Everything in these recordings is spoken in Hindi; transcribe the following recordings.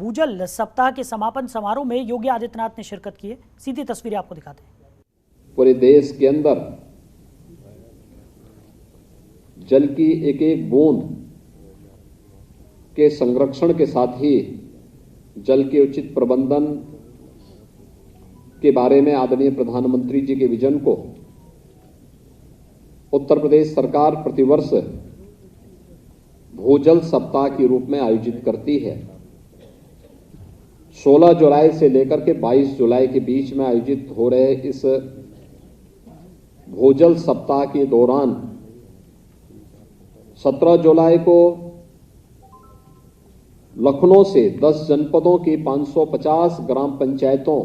भूजल सप्ताह के समापन समारोह में योगी आदित्यनाथ ने शिरकत की है। सीधी तस्वीरें आपको दिखाते हैं। पूरे देश के अंदर जल की एक एक बूंद के संरक्षण के साथ ही जल के उचित प्रबंधन के बारे में आदरणीय प्रधानमंत्री जी के विजन को उत्तर प्रदेश सरकार प्रतिवर्ष भूजल सप्ताह के रूप में आयोजित करती है। 16 जुलाई से लेकर के 22 जुलाई के बीच में आयोजित हो रहे इस भूजल सप्ताह के दौरान 17 जुलाई को लखनऊ से 10 जनपदों की 550 ग्राम पंचायतों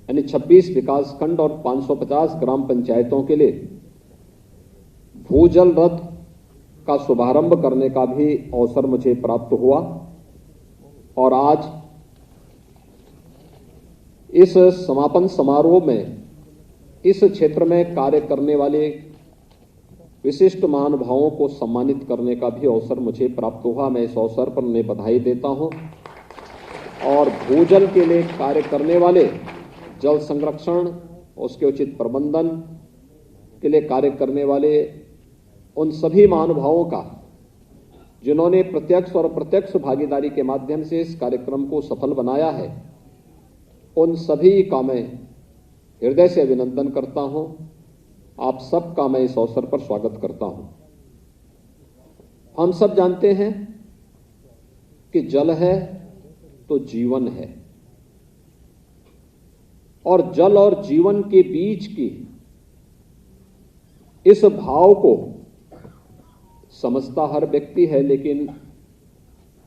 यानी 26 विकासखंड और 550 ग्राम पंचायतों के लिए भूजल रथ का शुभारंभ करने का भी अवसर मुझे प्राप्त हुआ और आज इस समापन समारोह में इस क्षेत्र में कार्य करने वाले विशिष्ट महानुभावों को सम्मानित करने का भी अवसर मुझे प्राप्त हुआ। मैं इस अवसर पर उन्हें बधाई देता हूं और भूजल के लिए कार्य करने वाले, जल संरक्षण उसके उचित प्रबंधन के लिए कार्य करने वाले उन सभी महानुभावों का जिन्होंने प्रत्यक्ष और अप्रत्यक्ष भागीदारी के माध्यम से इस कार्यक्रम को सफल बनाया है, उन सभी का मैं हृदय से अभिनंदन करता हूं। आप सबका मैं इस अवसर पर स्वागत करता हूं। हम सब जानते हैं कि जल है तो जीवन है और जल और जीवन के बीच की इस भाव को समझता हर व्यक्ति है, लेकिन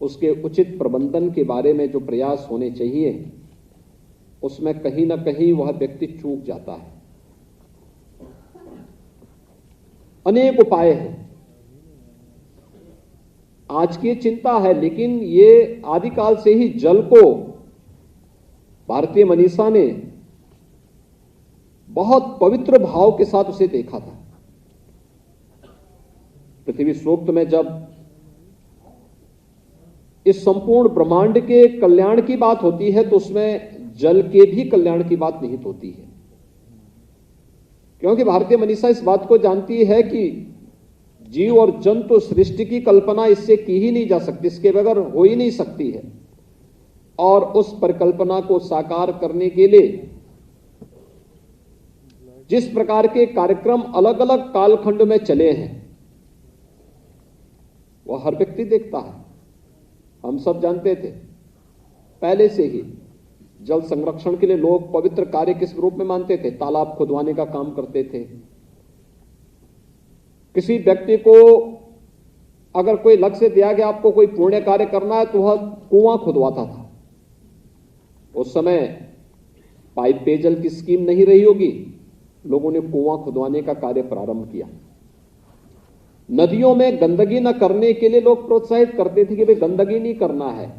उसके उचित प्रबंधन के बारे में जो प्रयास होने चाहिए उसमें कहीं ना कहीं वह व्यक्ति चूक जाता है। अनेक उपाय हैं, आज की चिंता है, लेकिन ये आदिकाल से ही जल को भारतीय मनीषा ने बहुत पवित्र भाव के साथ उसे देखा था। पृथ्वी सूक्त में जब इस संपूर्ण ब्रह्मांड के कल्याण की बात होती है तो उसमें जल के भी कल्याण की बात निहित होती है, क्योंकि भारतीय मनीषा इस बात को जानती है कि जीव और जंतु सृष्टि की कल्पना इससे की ही नहीं जा सकती, इसके बगैर हो ही नहीं सकती है। और उस परिकल्पना को साकार करने के लिए जिस प्रकार के कार्यक्रम अलग अलग कालखंड में चले हैं वह हर व्यक्ति देखता है। हम सब जानते थे पहले से ही जल संरक्षण के लिए लोग पवित्र कार्य किस रूप में मानते थे, तालाब खुदवाने का काम करते थे। किसी व्यक्ति को अगर कोई लक्ष्य दिया गया आपको कोई पुण्य कार्य करना है तो वह कुआं खुदवाता था। उस समय पाइप पेयजल की स्कीम नहीं रही होगी, लोगों ने कुआं खुदवाने का कार्य प्रारंभ किया। नदियों में गंदगी न करने के लिए लोग प्रोत्साहित करते थे कि भाई गंदगी नहीं करना है।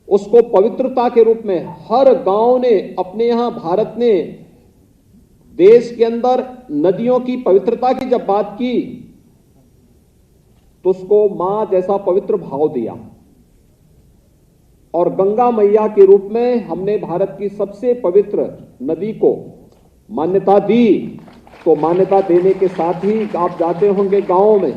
उसको पवित्रता के रूप में हर गांव ने अपने यहां, भारत ने देश के अंदर नदियों की पवित्रता की जब बात की तो उसको मां जैसा पवित्र भाव दिया और गंगा मैया के रूप में हमने भारत की सबसे पवित्र नदी को मान्यता दी। तो मान्यता देने के साथ ही आप जाते होंगे गांवों में,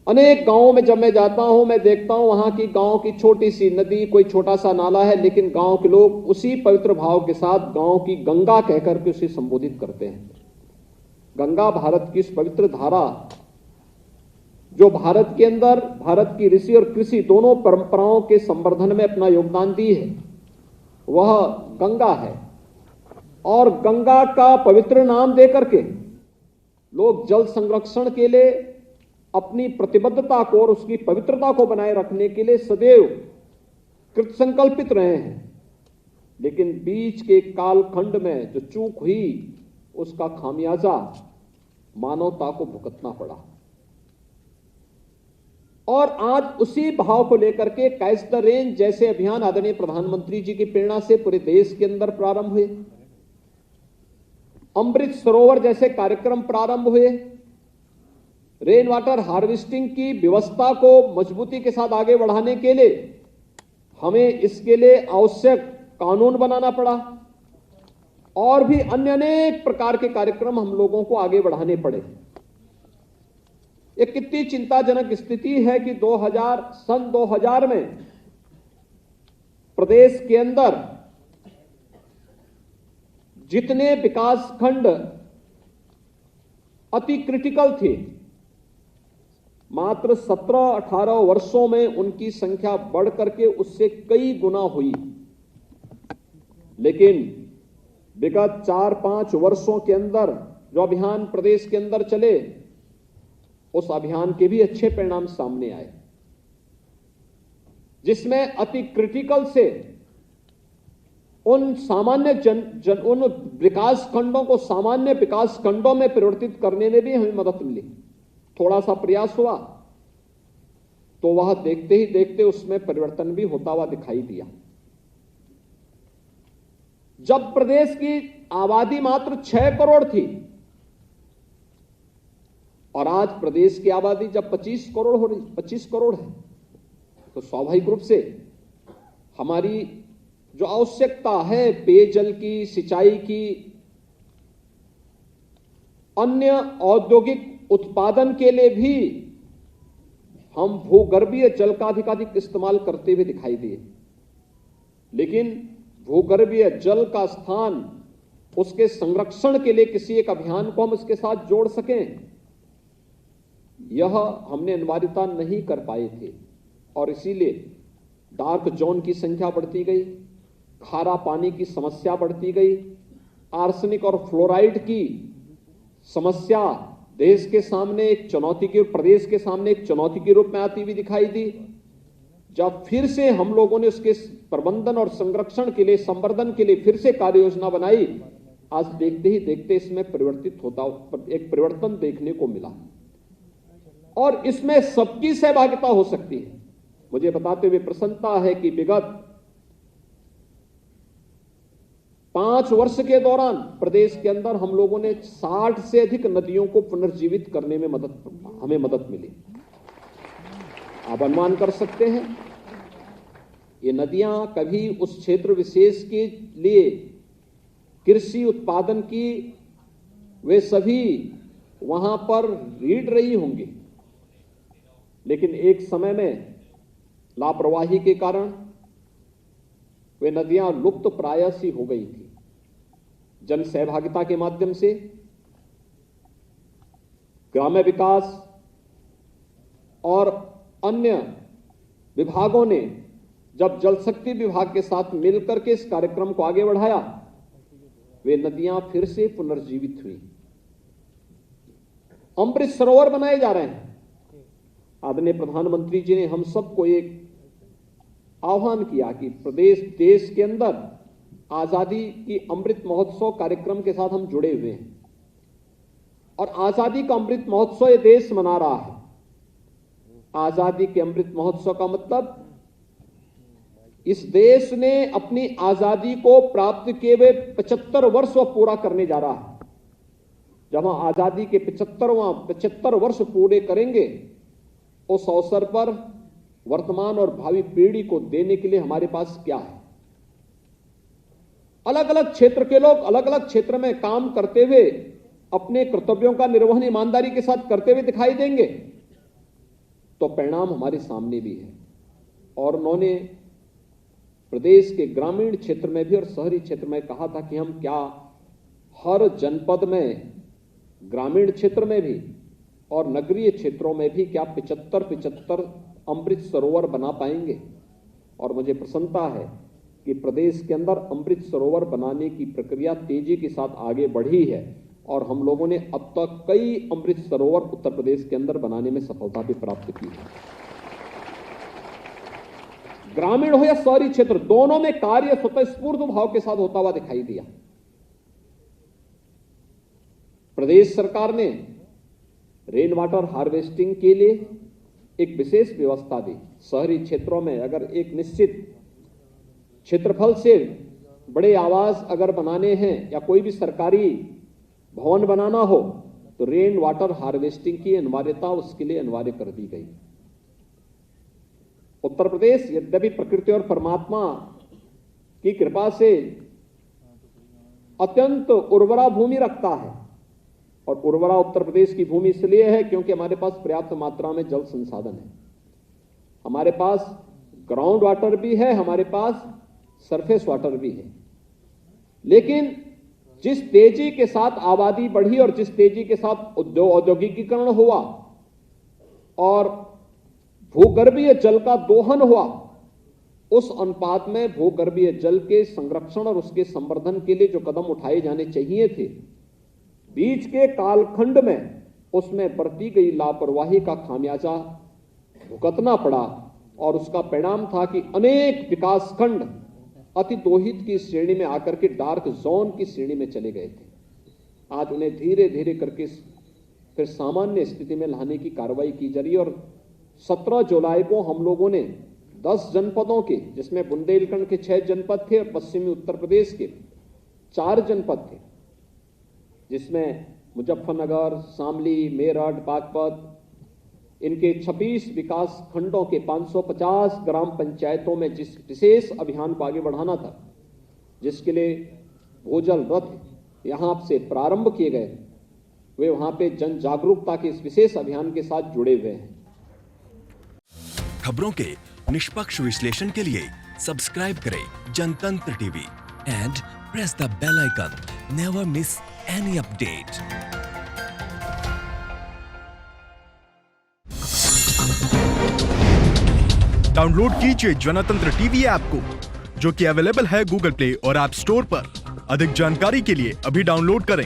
अनेक गांवों में जब मैं जाता हूं मैं देखता हूं वहां की गांव की छोटी सी नदी, कोई छोटा सा नाला है, लेकिन गांव के लोग उसी पवित्र भाव के साथ गांव की गंगा कहकर के उसे संबोधित करते हैं। गंगा भारत की इस पवित्र धारा जो भारत के अंदर भारत की ऋषि और कृषि दोनों परंपराओं के संवर्धन में अपना योगदान दी है, वह गंगा है। और गंगा का पवित्र नाम देकर के लोग जल संरक्षण के लिए अपनी प्रतिबद्धता को और उसकी पवित्रता को बनाए रखने के लिए सदैव कृतसंकल्पित रहे हैं। लेकिन बीच के कालखंड में जो चूक हुई उसका खामियाजा मानवता को भुगतना पड़ा। और आज उसी भाव को लेकर के कैच द रेन जैसे अभियान आदरणीय प्रधानमंत्री जी की प्रेरणा से पूरे देश के अंदर प्रारंभ हुए, अमृत सरोवर जैसे कार्यक्रम प्रारंभ हुए, रेन वाटर हार्वेस्टिंग की व्यवस्था को मजबूती के साथ आगे बढ़ाने के लिए हमें इसके लिए आवश्यक कानून बनाना पड़ा और भी अन्य अनेक प्रकार के कार्यक्रम हम लोगों को आगे बढ़ाने पड़े। एक कितनी चिंताजनक स्थिति है कि सन 2000 में प्रदेश के अंदर जितने विकासखंड अति क्रिटिकल थे, मात्र 17-18 वर्षों में उनकी संख्या बढ़ करके उससे कई गुना हुई। लेकिन विगत 4-5 वर्षों के अंदर जो अभियान प्रदेश के अंदर चले, उस अभियान के भी अच्छे परिणाम सामने आए, जिसमें अति क्रिटिकल से उन सामान्य उन विकास खंडों को सामान्य विकास खंडों में परिवर्तित करने में भी हमें मदद मिली। थोड़ा सा प्रयास हुआ तो वह देखते ही देखते उसमें परिवर्तन भी होता हुआ दिखाई दिया। जब प्रदेश की आबादी मात्र 6 करोड़ थी और आज प्रदेश की आबादी जब 25 करोड़ है, तो स्वाभाविक रूप से हमारी जो आवश्यकता है पेयजल की, सिंचाई की, अन्य औद्योगिक उत्पादन के लिए भी हम भूगर्भीय जल का अधिकाधिक इस्तेमाल करते हुए दिखाई दिए। लेकिन भूगर्भीय जल का स्थान, उसके संरक्षण के लिए किसी एक अभियान को हम इसके साथ जोड़ सकें, यह हमने अनिवार्यता नहीं कर पाए थे और इसीलिए डार्क जोन की संख्या बढ़ती गई, खारा पानी की समस्या बढ़ती गई, आर्सेनिक और फ्लोराइड की समस्या देश के सामने एक चुनौती के, प्रदेश के सामने एक चुनौती के रूप में आती हुई दिखाई दी। जब फिर से हम लोगों ने उसके प्रबंधन और संरक्षण के लिए, संवर्धन के लिए फिर से कार्य योजना बनाई, आज देखते ही देखते इसमें एक परिवर्तन देखने को मिला और इसमें सबकी सहभागिता हो सकती है। मुझे बताते हुए प्रसन्नता है कि विगत 5 वर्ष के दौरान प्रदेश के अंदर हम लोगों ने 60 से अधिक नदियों को पुनर्जीवित करने में हमें मदद मिली। आप अनुमान कर सकते हैं, ये नदियां कभी उस क्षेत्र विशेष के लिए कृषि उत्पादन की वे सभी वहां पर रीढ़ रही होंगी, लेकिन एक समय में लापरवाही के कारण वे नदियां लुप्त प्राय सी हो गई थी। जन सहभागिता के माध्यम से ग्राम्य विकास और अन्य विभागों ने जब जल शक्ति विभाग के साथ मिलकर के इस कार्यक्रम को आगे बढ़ाया, वे नदियां फिर से पुनर्जीवित हुई। अमृत सरोवर बनाए जा रहे हैं। आदरणीय प्रधानमंत्री जी ने हम सबको एक आह्वान किया कि देश के अंदर आजादी की अमृत महोत्सव कार्यक्रम के साथ हम जुड़े हुए हैं और आजादी का अमृत महोत्सव ये देश मना रहा है। आजादी के अमृत महोत्सव का मतलब इस देश ने अपनी आजादी को प्राप्त किए हुए 75 वर्ष पूरा करने जा रहा है। जब हम आजादी के 75 वर्ष पूरे करेंगे, उस अवसर पर वर्तमान और भावी पीढ़ी को देने के लिए हमारे पास क्या है। अलग अलग क्षेत्र के लोग अलग अलग क्षेत्र में काम करते हुए अपने कर्तव्यों का निर्वहन ईमानदारी के साथ करते हुए दिखाई देंगे, तो परिणाम हमारे सामने भी है। और उन्होंने प्रदेश के ग्रामीण क्षेत्र में भी और शहरी क्षेत्र में कहा था कि हम क्या हर जनपद में, ग्रामीण क्षेत्र में भी और नगरीय क्षेत्रों में भी क्या 75 अमृत सरोवर बना पाएंगे। और मुझे प्रसन्नता है कि प्रदेश के अंदर अमृत सरोवर बनाने की प्रक्रिया तेजी के साथ आगे बढ़ी है और हम लोगों ने अब तक कई अमृत सरोवर उत्तर प्रदेश के अंदर बनाने में सफलता भी प्राप्त की है। ग्रामीण हो या शहरी क्षेत्र, दोनों में कार्य स्वतःस्फूर्त भाव के साथ होता हुआ दिखाई दिया। प्रदेश सरकार ने रेन वाटर हार्वेस्टिंग के लिए एक विशेष व्यवस्था दी। शहरी क्षेत्रों में अगर एक निश्चित क्षेत्रफल से बड़े आवास अगर बनाने हैं या कोई भी सरकारी भवन बनाना हो, तो रेन वाटर हार्वेस्टिंग की अनिवार्यता उसके लिए अनिवार्य कर दी गई। उत्तर प्रदेश यद्यपि प्रकृति और परमात्मा की कृपा से अत्यंत उर्वरा भूमि रखता है, और उर्वरा उत्तर प्रदेश की भूमि इसलिए है क्योंकि हमारे पास पर्याप्त मात्रा में जल संसाधन है। हमारे पास ग्राउंड वाटर भी है, हमारे पास सरफेस वाटर भी है। लेकिन जिस तेजी के साथ आबादी बढ़ी और जिस तेजी के साथ औद्योगिकीकरण हुआ और भूगर्भीय जल का दोहन हुआ, उस अनुपात में भूगर्भीय जल के संरक्षण और उसके संवर्धन के लिए जो कदम उठाए जाने चाहिए थे, बीच के कालखंड में उसमें बरती गई लापरवाही का खामियाजा भुगतना पड़ा, और उसका परिणाम था कि अनेक विकासखंड अति दोहित की श्रेणी में आकर के डार्क जोन की श्रेणी में चले गए थे। आज उन्हें धीरे धीरे करके फिर सामान्य स्थिति में लाने की कार्रवाई की जा रही है। और 17 जुलाई को हम लोगों ने 10 जनपदों के, जिसमें बुंदेलखंड के 6 जनपद थे और पश्चिमी उत्तर प्रदेश के 4 जनपद थे, जिसमें मुजफ्फरनगर, शामली, मेरठ, बागपत, इनके 26 विकास खंडों के 550 ग्राम पंचायतों में जिस विशेष अभियान को आगे बढ़ाना था, जिसके लिए भूजल रथ यहां से प्रारंभ किए गए, वे वहां पे जन जागरूकता के इस विशेष अभियान के साथ जुड़े हुए हैं। खबरों के निष्पक्ष विश्लेषण के लिए सब्सक्राइब करें Jantantra TV and press the bell icon. Never miss any update. Download कीजिए जनतंत्र टीवी ऐप को, जो कि अवेलेबल है गूगल प्ले और ऐप स्टोर पर। अधिक जानकारी के लिए अभी डाउनलोड करें।